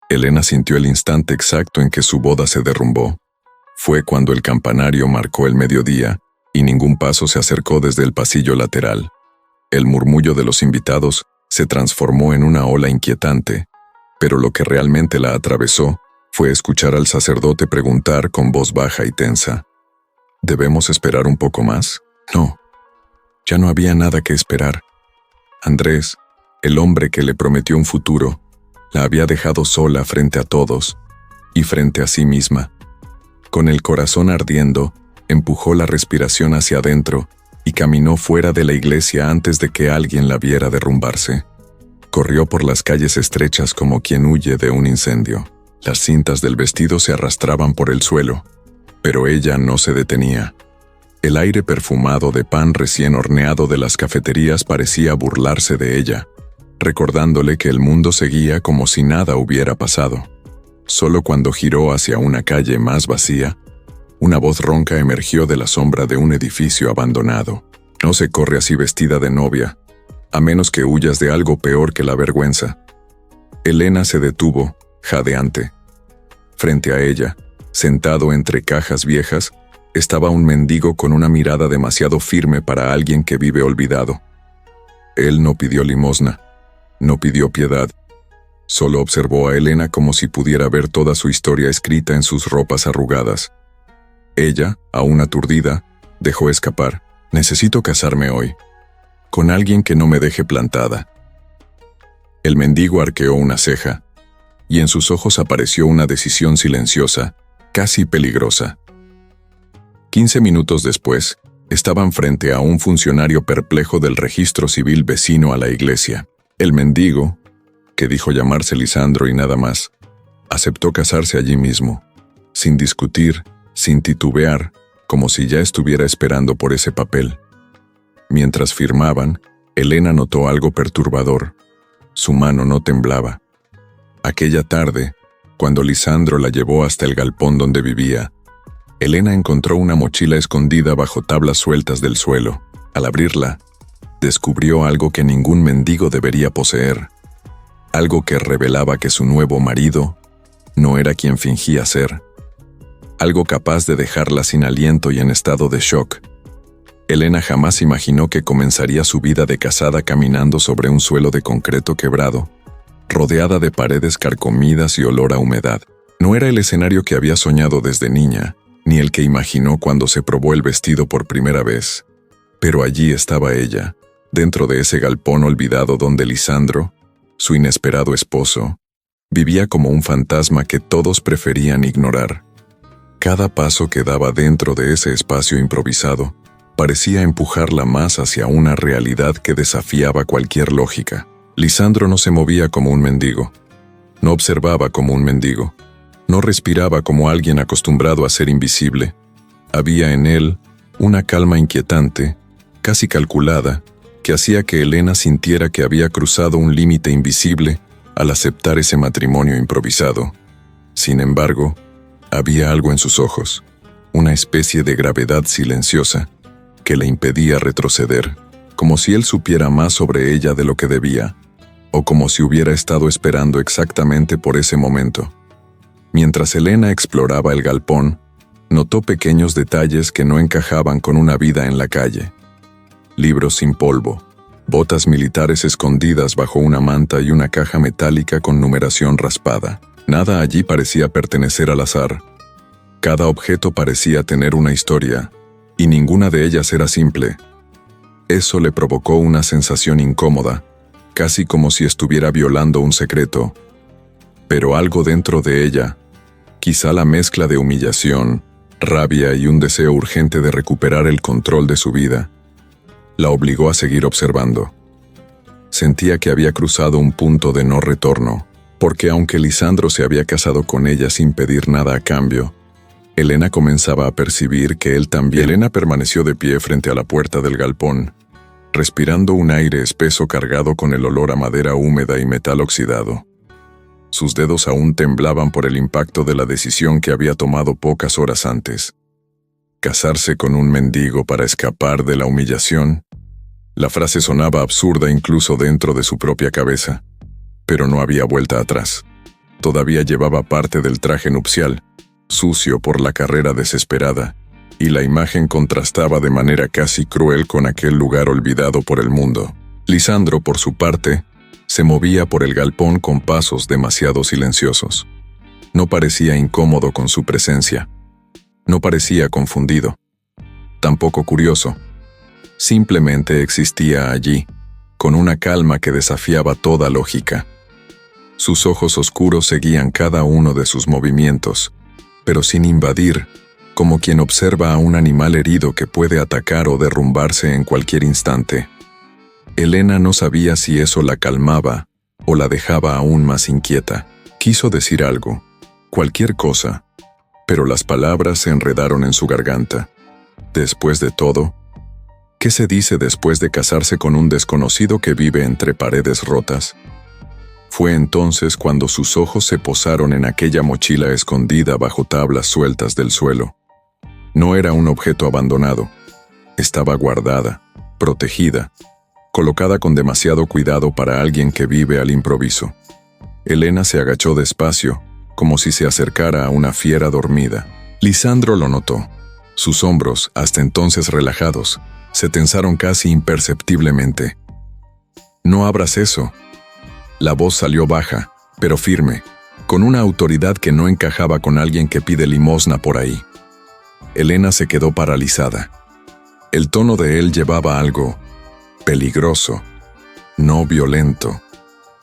Elena sintió el instante exacto en que su boda se derrumbó. Fue cuando el campanario marcó el mediodía y ningún paso se acercó desde el pasillo lateral. El murmullo de los invitados se transformó en una ola inquietante, pero lo que realmente la atravesó fue escuchar al sacerdote preguntar con voz baja y tensa: ¿Debemos esperar un poco más? No, ya no había nada que esperar. Andrés, el hombre que le prometió un futuro, la había dejado sola frente a todos y frente a sí misma. Con el corazón ardiendo, empujó la respiración hacia adentro y caminó fuera de la iglesia antes de que alguien la viera derrumbarse. Corrió por las calles estrechas como quien huye de un incendio. Las cintas del vestido se arrastraban por el suelo, pero ella no se detenía. El aire perfumado de pan recién horneado de las cafeterías parecía burlarse de ella, recordándole que el mundo seguía como si nada hubiera pasado. Solo cuando giró hacia una calle más vacía, una voz ronca emergió de la sombra de un edificio abandonado. No se corre así vestida de novia, a menos que huyas de algo peor que la vergüenza. Elena se detuvo, jadeante. Frente a ella, sentado entre cajas viejas, estaba un mendigo con una mirada demasiado firme para alguien que vive olvidado. Él no pidió limosna, no pidió piedad. Solo observó a Elena como si pudiera ver toda su historia escrita en sus ropas arrugadas. Ella, aún aturdida, dejó escapar: «Necesito casarme hoy, con alguien que no me deje plantada». El mendigo arqueó una ceja, y en sus ojos apareció una decisión silenciosa, casi peligrosa. 15 minutos después, estaban frente a un funcionario perplejo del registro civil vecino a la iglesia. El mendigo, que dijo llamarse Lisandro y nada más, aceptó casarse allí mismo, sin discutir, sin titubear, como si ya estuviera esperando por ese papel. Mientras firmaban, Elena notó algo perturbador. Su mano no temblaba. Aquella tarde, cuando Lisandro la llevó hasta el galpón donde vivía, Elena encontró una mochila escondida bajo tablas sueltas del suelo. Al abrirla, descubrió algo que ningún mendigo debería poseer. Algo que revelaba que su nuevo marido no era quien fingía ser. Algo capaz de dejarla sin aliento y en estado de shock. Elena jamás imaginó que comenzaría su vida de casada caminando sobre un suelo de concreto quebrado, rodeada de paredes carcomidas y olor a humedad. No era el escenario que había soñado desde niña, ni el que imaginó cuando se probó el vestido por primera vez. Pero allí estaba ella, dentro de ese galpón olvidado donde Lisandro, su inesperado esposo, vivía como un fantasma que todos preferían ignorar. Cada paso que daba dentro de ese espacio improvisado parecía empujarla más hacia una realidad que desafiaba cualquier lógica. Lisandro no se movía como un mendigo, no observaba como un mendigo, no respiraba como alguien acostumbrado a ser invisible. Había en él una calma inquietante, casi calculada, que hacía que Elena sintiera que había cruzado un límite invisible al aceptar ese matrimonio improvisado. Sin embargo, había algo en sus ojos, una especie de gravedad silenciosa, que le impedía retroceder, como si él supiera más sobre ella de lo que debía, o como si hubiera estado esperando exactamente por ese momento. Mientras Elena exploraba el galpón, notó pequeños detalles que no encajaban con una vida en la calle. Libros sin polvo, botas militares escondidas bajo una manta y una caja metálica con numeración raspada. Nada allí parecía pertenecer al azar. Cada objeto parecía tener una historia, y ninguna de ellas era simple. Eso le provocó una sensación incómoda, casi como si estuviera violando un secreto. Pero algo dentro de ella, quizá la mezcla de humillación, rabia y un deseo urgente de recuperar el control de su vida, la obligó a seguir observando. Sentía que había cruzado un punto de no retorno, porque aunque Lisandro se había casado con ella sin pedir nada a cambio, Elena comenzaba a percibir que él también. Elena permaneció de pie frente a la puerta del galpón, respirando un aire espeso cargado con el olor a madera húmeda y metal oxidado. Sus dedos aún temblaban por el impacto de la decisión que había tomado pocas horas antes. Casarse con un mendigo para escapar de la humillación. La frase sonaba absurda incluso dentro de su propia cabeza, pero no había vuelta atrás. Todavía llevaba parte del traje nupcial, sucio por la carrera desesperada, y la imagen contrastaba de manera casi cruel con aquel lugar olvidado por el mundo. Lisandro, por su parte, se movía por el galpón con pasos demasiado silenciosos. No parecía incómodo con su presencia. No parecía confundido. Tampoco curioso. Simplemente existía allí, con una calma que desafiaba toda lógica. Sus ojos oscuros seguían cada uno de sus movimientos, pero sin invadir, como quien observa a un animal herido que puede atacar o derrumbarse en cualquier instante. Elena no sabía si eso la calmaba o la dejaba aún más inquieta. Quiso decir algo, cualquier cosa, pero las palabras se enredaron en su garganta. Después de todo, ¿qué se dice después de casarse con un desconocido que vive entre paredes rotas? Fue entonces cuando sus ojos se posaron en aquella mochila escondida bajo tablas sueltas del suelo. No era un objeto abandonado. Estaba guardada, protegida, colocada con demasiado cuidado para alguien que vive al improviso. Elena se agachó despacio, como si se acercara a una fiera dormida. Lisandro lo notó. Sus hombros, hasta entonces relajados, se tensaron casi imperceptiblemente. «No abras eso». La voz salió baja, pero firme, con una autoridad que no encajaba con alguien que pide limosna por ahí. Elena se quedó paralizada. El tono de él llevaba algo peligroso, no violento,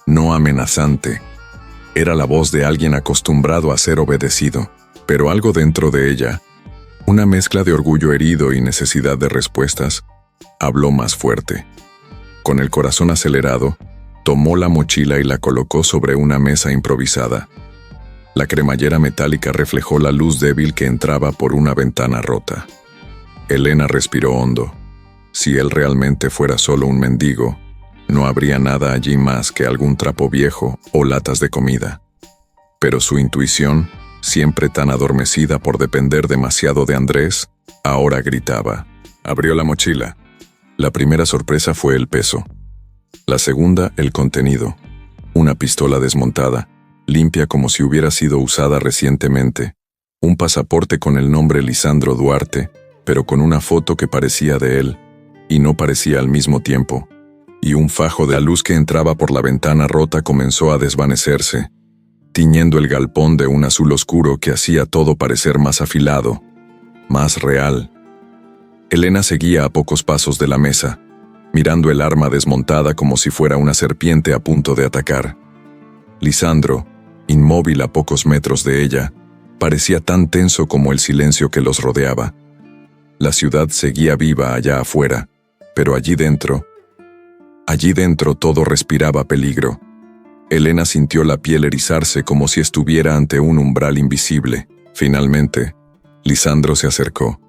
no amenazante. Era la voz de alguien acostumbrado a ser obedecido, pero algo dentro de ella, una mezcla de orgullo herido y necesidad de respuestas, habló más fuerte. Con el corazón acelerado, tomó la mochila y la colocó sobre una mesa improvisada. La cremallera metálica reflejó la luz débil que entraba por una ventana rota. Elena respiró hondo. Si él realmente fuera solo un mendigo, no habría nada allí más que algún trapo viejo o latas de comida. Pero su intuición, siempre tan adormecida por depender demasiado de Andrés, ahora gritaba. Abrió la mochila. La primera sorpresa fue el peso. La segunda, el contenido. Una pistola desmontada, limpia como si hubiera sido usada recientemente. Un pasaporte con el nombre Lisandro Duarte, pero con una foto que parecía de él, y no parecía al mismo tiempo. Y un fajo de la luz que entraba por la ventana rota comenzó a desvanecerse, tiñendo el galpón de un azul oscuro que hacía todo parecer más afilado, más real. Elena seguía a pocos pasos de la mesa, mirando el arma desmontada como si fuera una serpiente a punto de atacar. Lisandro, inmóvil a pocos metros de ella, parecía tan tenso como el silencio que los rodeaba. La ciudad seguía viva allá afuera, pero allí dentro todo respiraba peligro. Elena sintió la piel erizarse como si estuviera ante un umbral invisible. Finalmente, Lisandro se acercó.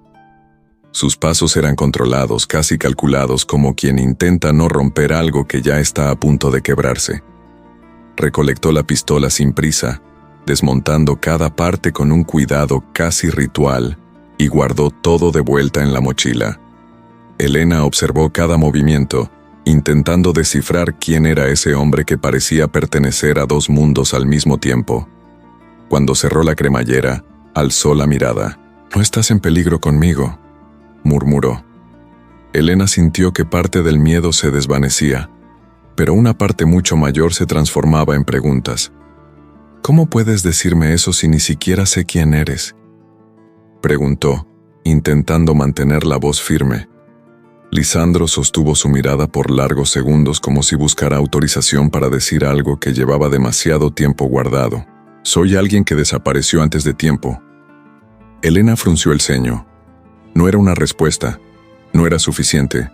Sus pasos eran controlados, casi calculados, como quien intenta no romper algo que ya está a punto de quebrarse. Recolectó la pistola sin prisa, desmontando cada parte con un cuidado casi ritual, y guardó todo de vuelta en la mochila. Elena observó cada movimiento, intentando descifrar quién era ese hombre que parecía pertenecer a dos mundos al mismo tiempo. Cuando cerró la cremallera, alzó la mirada. «No estás en peligro conmigo», murmuró. Elena sintió que parte del miedo se desvanecía, pero una parte mucho mayor se transformaba en preguntas. «¿Cómo puedes decirme eso si ni siquiera sé quién eres?», preguntó, intentando mantener la voz firme. Lisandro sostuvo su mirada por largos segundos como si buscara autorización para decir algo que llevaba demasiado tiempo guardado. «Soy alguien que desapareció antes de tiempo». Elena frunció el ceño. No era una respuesta, no era suficiente.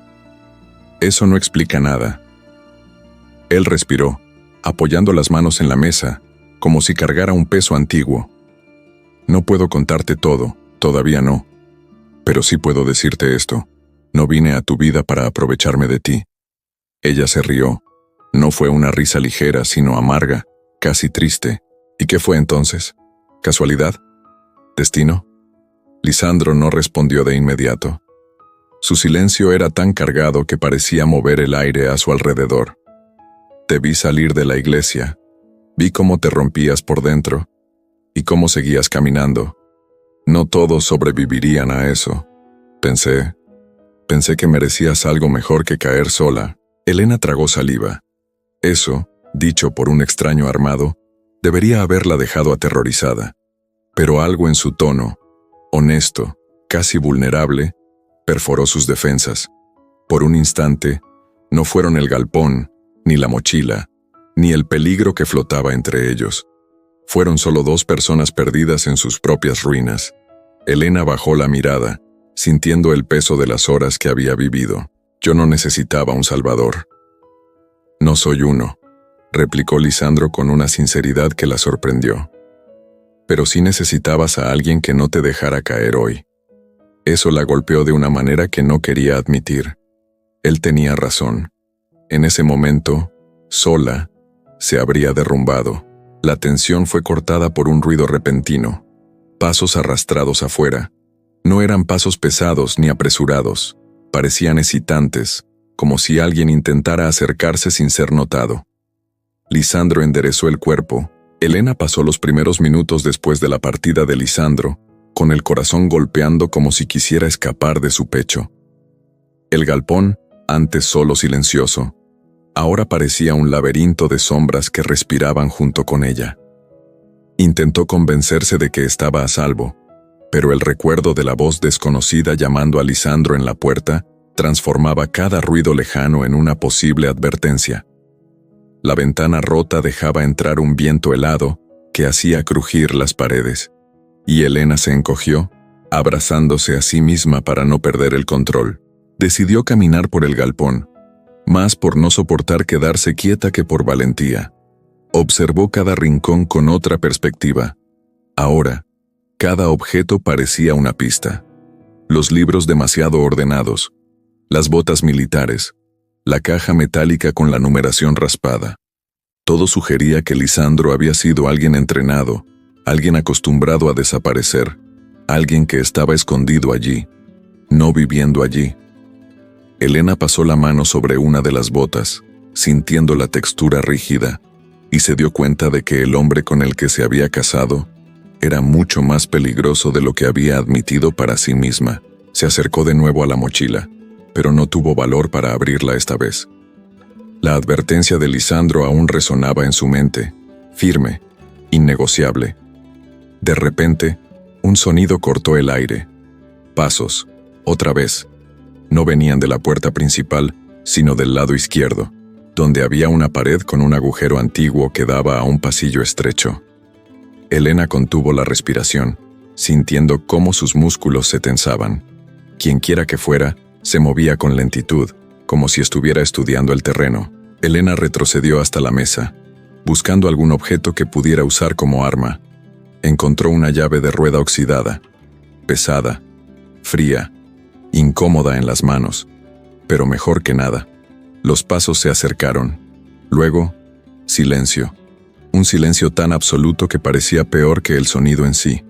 Eso no explica nada. Él respiró, apoyando las manos en la mesa, como si cargara un peso antiguo. «No puedo contarte todo, todavía no. Pero sí puedo decirte esto. No vine a tu vida para aprovecharme de ti». Ella se rió. No fue una risa ligera, sino amarga, casi triste. ¿Y qué fue entonces? ¿Casualidad? ¿Destino? Lisandro no respondió de inmediato. Su silencio era tan cargado que parecía mover el aire a su alrededor. «Te vi salir de la iglesia», Vi cómo te rompías por dentro y cómo seguías caminando. No todos sobrevivirían a eso. Pensé que merecías algo mejor que caer sola. Elena tragó saliva. Eso, dicho por un extraño armado, debería haberla dejado aterrorizada. Pero algo en su tono, honesto, casi vulnerable, perforó sus defensas. Por un instante, no fueron el galpón, ni la mochila, ni el peligro que flotaba entre ellos. Fueron solo dos personas perdidas en sus propias ruinas. Elena bajó la mirada, sintiendo el peso de las horas que había vivido. Yo no necesitaba un salvador. No soy uno, replicó Lisandro con una sinceridad que la sorprendió. Pero sí necesitabas a alguien que no te dejara caer hoy. Eso la golpeó de una manera que no quería admitir. Él tenía razón. En ese momento, sola, se habría derrumbado. La tensión fue cortada por un ruido repentino. Pasos arrastrados afuera. No eran pasos pesados ni apresurados. Parecían hesitantes, como si alguien intentara acercarse sin ser notado. Lisandro enderezó el cuerpo. Elena pasó los primeros minutos después de la partida de Lisandro, con el corazón golpeando como si quisiera escapar de su pecho. El galpón, antes solo silencioso, ahora parecía un laberinto de sombras que respiraban junto con ella. Intentó convencerse de que estaba a salvo, pero el recuerdo de la voz desconocida llamando a Lisandro en la puerta transformaba cada ruido lejano en una posible advertencia. La ventana rota dejaba entrar un viento helado que hacía crujir las paredes, y Elena se encogió, abrazándose a sí misma para no perder el control. Decidió caminar por el galpón, más por no soportar quedarse quieta que por valentía. Observó cada rincón con otra perspectiva. Ahora, cada objeto parecía una pista. Los libros demasiado ordenados, las botas militares, la caja metálica con la numeración raspada. Todo sugería que Lisandro había sido alguien entrenado, alguien acostumbrado a desaparecer, alguien que estaba escondido allí, no viviendo allí. Elena pasó la mano sobre una de las botas, sintiendo la textura rígida, y se dio cuenta de que el hombre con el que se había casado era mucho más peligroso de lo que había admitido para sí misma. Se acercó de nuevo a la mochila, pero no tuvo valor para abrirla esta vez. La advertencia de Lisandro aún resonaba en su mente, firme, innegociable. De repente, un sonido cortó el aire. Pasos, otra vez. No venían de la puerta principal, sino del lado izquierdo, donde había una pared con un agujero antiguo que daba a un pasillo estrecho. Elena contuvo la respiración, sintiendo cómo sus músculos se tensaban. Quienquiera que fuera, se movía con lentitud, como si estuviera estudiando el terreno. Elena retrocedió hasta la mesa, buscando algún objeto que pudiera usar como arma. Encontró una llave de rueda oxidada, pesada, fría, incómoda en las manos, pero mejor que nada. Los pasos se acercaron. Luego, silencio. Un silencio tan absoluto que parecía peor que el sonido en sí.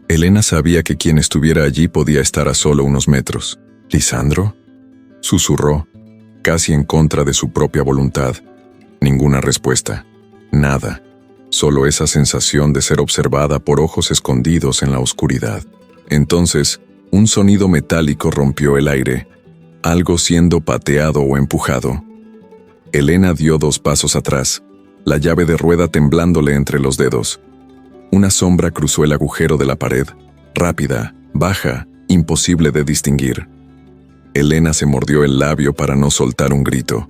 Elena sabía que quien estuviera allí podía estar a solo unos metros. ¿Lisandro?, susurró, casi en contra de su propia voluntad. Ninguna respuesta. Nada. Solo esa sensación de ser observada por ojos escondidos en la oscuridad. Entonces, un sonido metálico rompió el aire, algo siendo pateado o empujado. Elena dio 2 pasos atrás, la llave de rueda temblándole entre los dedos. Una sombra cruzó el agujero de la pared, rápida, baja, imposible de distinguir. Elena se mordió el labio para no soltar un grito.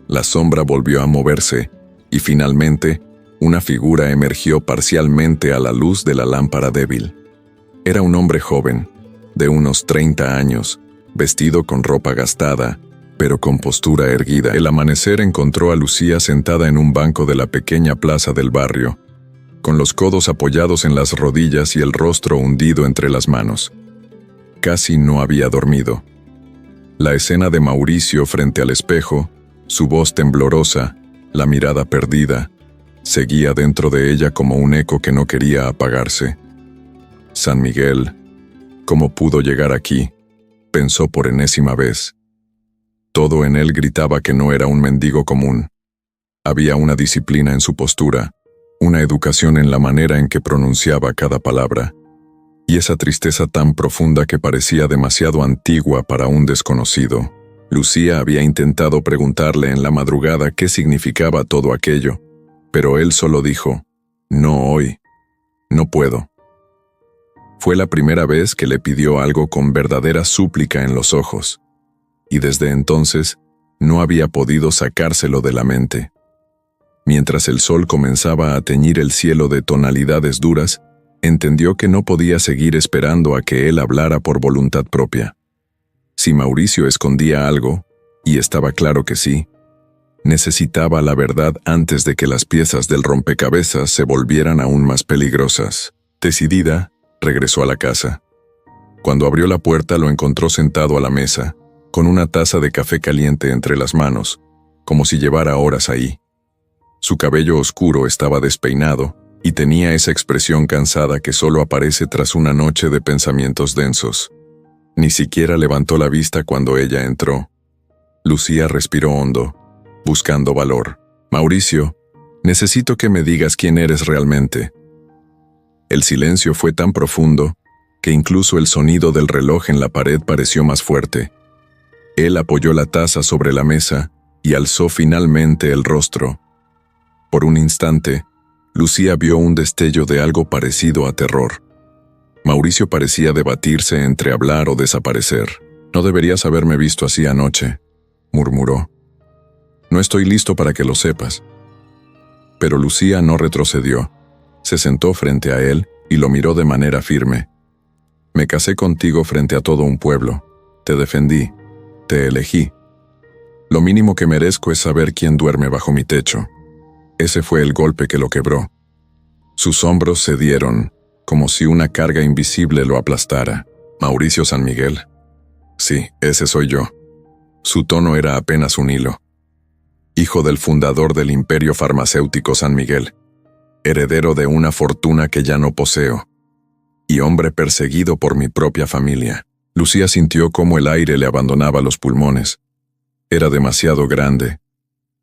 La sombra volvió a moverse, y finalmente, una figura emergió parcialmente a la luz de la lámpara débil. Era un hombre joven, de unos 30 años, vestido con ropa gastada, pero con postura erguida. El amanecer encontró a Lucía sentada en un banco de la pequeña plaza del barrio, con los codos apoyados en las rodillas y el rostro hundido entre las manos. Casi no había dormido. La escena de Mauricio frente al espejo, su voz temblorosa, la mirada perdida, seguía dentro de ella como un eco que no quería apagarse. San Miguel, ¿cómo pudo llegar aquí?, pensó por enésima vez. Todo en él gritaba que no era un mendigo común. Había una disciplina en su postura, una educación en la manera en que pronunciaba cada palabra, y esa tristeza tan profunda que parecía demasiado antigua para un desconocido. Lucía había intentado preguntarle en la madrugada qué significaba todo aquello, pero él solo dijo, «No hoy, no puedo». Fue la primera vez que le pidió algo con verdadera súplica en los ojos, y desde entonces no había podido sacárselo de la mente. Mientras el sol comenzaba a teñir el cielo de tonalidades duras, entendió que no podía seguir esperando a que él hablara por voluntad propia. Si Mauricio escondía algo, y estaba claro que sí, necesitaba la verdad antes de que las piezas del rompecabezas se volvieran aún más peligrosas. Decidida, regresó a la casa. Cuando abrió la puerta lo encontró sentado a la mesa, con una taza de café caliente entre las manos, como si llevara horas ahí. Su cabello oscuro estaba despeinado y tenía esa expresión cansada que solo aparece tras una noche de pensamientos densos. Ni siquiera levantó la vista cuando ella entró. Lucía respiró hondo, buscando valor. «Mauricio, necesito que me digas quién eres realmente». El silencio fue tan profundo que incluso el sonido del reloj en la pared pareció más fuerte. Él apoyó la taza sobre la mesa y alzó finalmente el rostro. Por un instante, Lucía vio un destello de algo parecido a terror. Mauricio parecía debatirse entre hablar o desaparecer. «No deberías haberme visto así anoche», murmuró. «No estoy listo para que lo sepas». Pero Lucía no retrocedió. Se sentó frente a él y lo miró de manera firme. «Me casé contigo frente a todo un pueblo. Te defendí. Te elegí. Lo mínimo que merezco es saber quién duerme bajo mi techo». Ese fue el golpe que lo quebró. Sus hombros cedieron, como si una carga invisible lo aplastara. «Mauricio San Miguel». «Sí, ese soy yo». Su tono era apenas un hilo. «Hijo del fundador del imperio farmacéutico San Miguel, heredero de una fortuna que ya no poseo, y hombre perseguido por mi propia familia». Lucía sintió cómo el aire le abandonaba los pulmones. Era demasiado grande,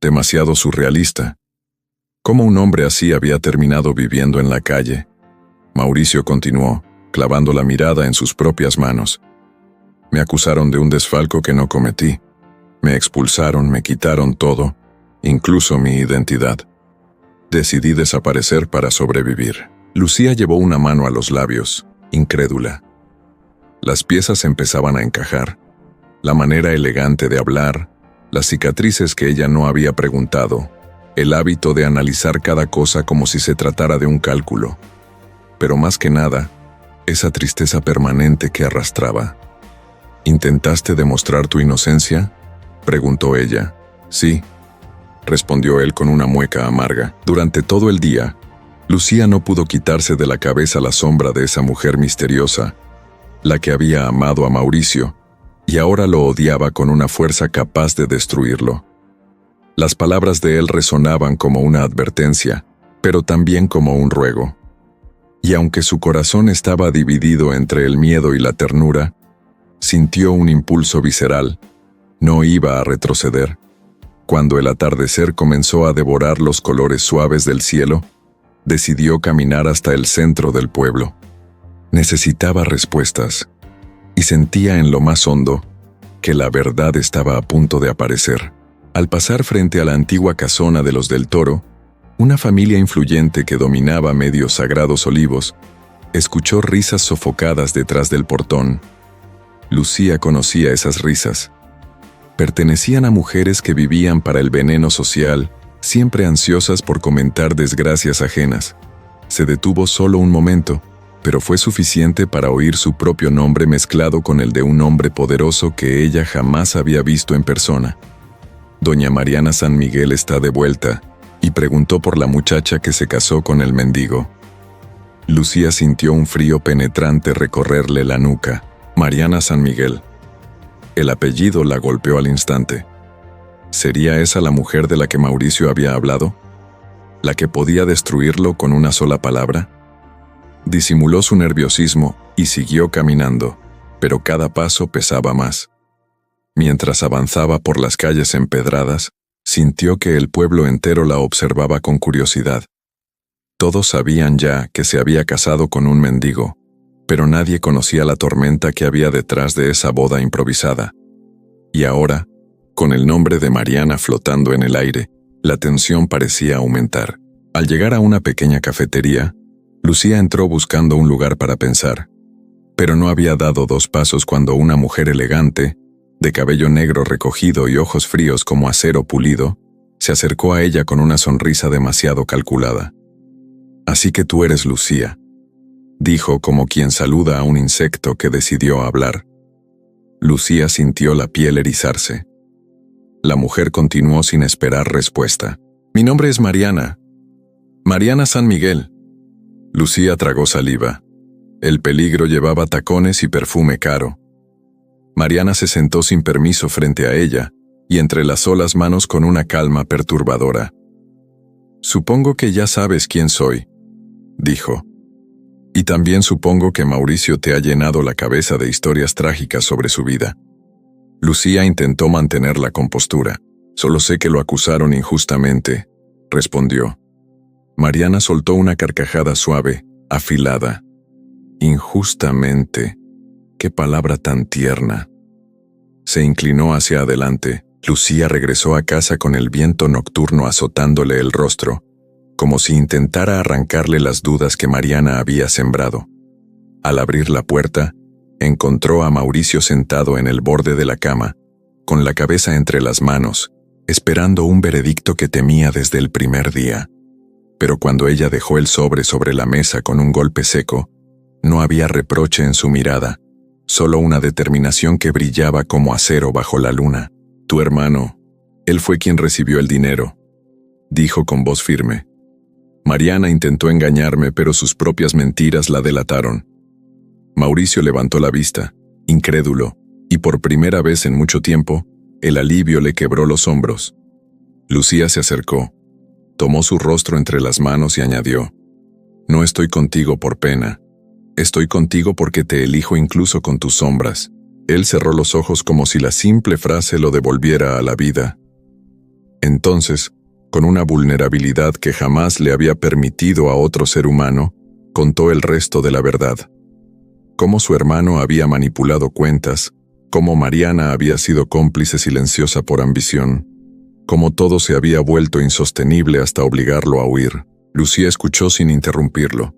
demasiado surrealista. ¿Cómo un hombre así había terminado viviendo en la calle? Mauricio continuó, clavando la mirada en sus propias manos. «Me acusaron de un desfalco que no cometí. Me expulsaron, me quitaron todo, incluso mi identidad. Decidí desaparecer para sobrevivir». Lucía llevó una mano a los labios, incrédula. Las piezas empezaban a encajar. La manera elegante de hablar, las cicatrices que ella no había preguntado, el hábito de analizar cada cosa como si se tratara de un cálculo. Pero más que nada, esa tristeza permanente que arrastraba. «¿Intentaste demostrar tu inocencia?», preguntó ella. «Sí», respondió él con una mueca amarga. Durante todo el día, Lucía no pudo quitarse de la cabeza la sombra de esa mujer misteriosa, la que había amado a Mauricio, y ahora lo odiaba con una fuerza capaz de destruirlo. Las palabras de él resonaban como una advertencia, pero también como un ruego. Y aunque su corazón estaba dividido entre el miedo y la ternura, sintió un impulso visceral. No iba a retroceder. Cuando el atardecer comenzó a devorar los colores suaves del cielo, decidió caminar hasta el centro del pueblo. Necesitaba respuestas, y sentía en lo más hondo que la verdad estaba a punto de aparecer. Al pasar frente a la antigua casona de los del Toro, una familia influyente que dominaba medios sagrados olivos, escuchó risas sofocadas detrás del portón. Lucía conocía esas risas. Pertenecían a mujeres que vivían para el veneno social, siempre ansiosas por comentar desgracias ajenas. Se detuvo solo un momento, pero fue suficiente para oír su propio nombre mezclado con el de un hombre poderoso que ella jamás había visto en persona. «Doña Mariana San Miguel está de vuelta», y preguntó por la muchacha que se casó con el mendigo. Lucía sintió un frío penetrante recorrerle la nuca. Mariana San Miguel. El apellido la golpeó al instante. ¿Sería esa la mujer de la que Mauricio había hablado? ¿La que podía destruirlo con una sola palabra? Disimuló su nerviosismo y siguió caminando, pero cada paso pesaba más. Mientras avanzaba por las calles empedradas, sintió que el pueblo entero la observaba con curiosidad. Todos sabían ya que se había casado con un mendigo, pero nadie conocía la tormenta que había detrás de esa boda improvisada. Y ahora, con el nombre de Mariana flotando en el aire, la tensión parecía aumentar. Al llegar a una pequeña cafetería, Lucía entró buscando un lugar para pensar, pero no había dado 2 pasos cuando una mujer elegante, de cabello negro recogido y ojos fríos como acero pulido, se acercó a ella con una sonrisa demasiado calculada. «Así que tú eres Lucía», dijo como quien saluda a un insecto que decidió hablar. Lucía sintió la piel erizarse. La mujer continuó sin esperar respuesta. «Mi nombre es Mariana. Mariana San Miguel». Lucía tragó saliva. El peligro llevaba tacones y perfume caro. Mariana se sentó sin permiso frente a ella y entrelazó las manos con una calma perturbadora. «Supongo que ya sabes quién soy», dijo. «Y también supongo que Mauricio te ha llenado la cabeza de historias trágicas sobre su vida». Lucía intentó mantener la compostura. «Solo sé que lo acusaron injustamente», respondió. Mariana soltó una carcajada suave, afilada. «Injustamente. Qué palabra tan tierna». Se inclinó hacia adelante. Lucía regresó a casa con el viento nocturno azotándole el rostro, como si intentara arrancarle las dudas que Mariana había sembrado. Al abrir la puerta, encontró a Mauricio sentado en el borde de la cama, con la cabeza entre las manos, esperando un veredicto que temía desde el primer día. Pero cuando ella dejó el sobre la mesa con un golpe seco, no había reproche en su mirada, solo una determinación que brillaba como acero bajo la luna. «Tu hermano, él fue quien recibió el dinero», dijo con voz firme. Mariana intentó engañarme, pero sus propias mentiras la delataron. Mauricio levantó la vista, incrédulo, y por primera vez en mucho tiempo, el alivio le quebró los hombros. Lucía se acercó, tomó su rostro entre las manos y añadió: «No estoy contigo por pena. Estoy contigo porque te elijo incluso con tus sombras». Él cerró los ojos como si la simple frase lo devolviera a la vida. Entonces, con una vulnerabilidad que jamás le había permitido a otro ser humano, contó el resto de la verdad. Cómo su hermano había manipulado cuentas, cómo Mariana había sido cómplice silenciosa por ambición, cómo todo se había vuelto insostenible hasta obligarlo a huir. Lucía escuchó sin interrumpirlo,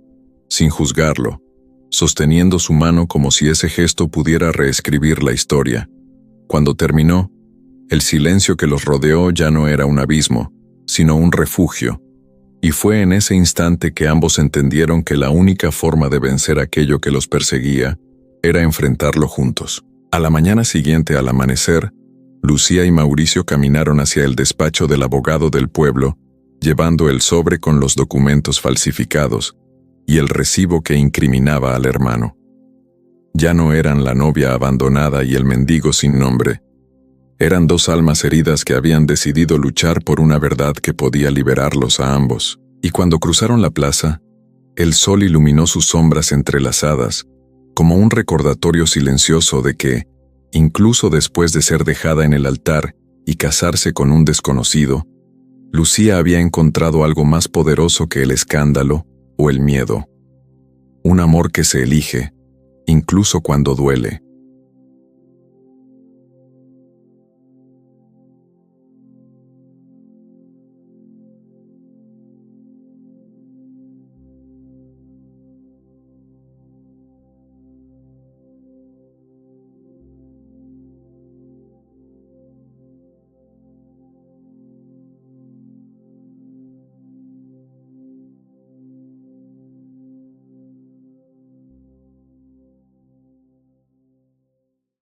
sin juzgarlo, sosteniendo su mano como si ese gesto pudiera reescribir la historia. Cuando terminó, el silencio que los rodeó ya no era un abismo, sino un refugio, y fue en ese instante que ambos entendieron que la única forma de vencer aquello que los perseguía era enfrentarlo juntos. A la mañana siguiente, al amanecer, Lucía y Mauricio caminaron hacia el despacho del abogado del pueblo, llevando el sobre con los documentos falsificados y el recibo que incriminaba al hermano. Ya no eran la novia abandonada y el mendigo sin nombre. Eran 2 almas heridas que habían decidido luchar por una verdad que podía liberarlos a ambos. Y cuando cruzaron la plaza, el sol iluminó sus sombras entrelazadas, como un recordatorio silencioso de que, incluso después de ser dejada en el altar y casarse con un desconocido, Lucía había encontrado algo más poderoso que el escándalo o el miedo. Un amor que se elige, incluso cuando duele.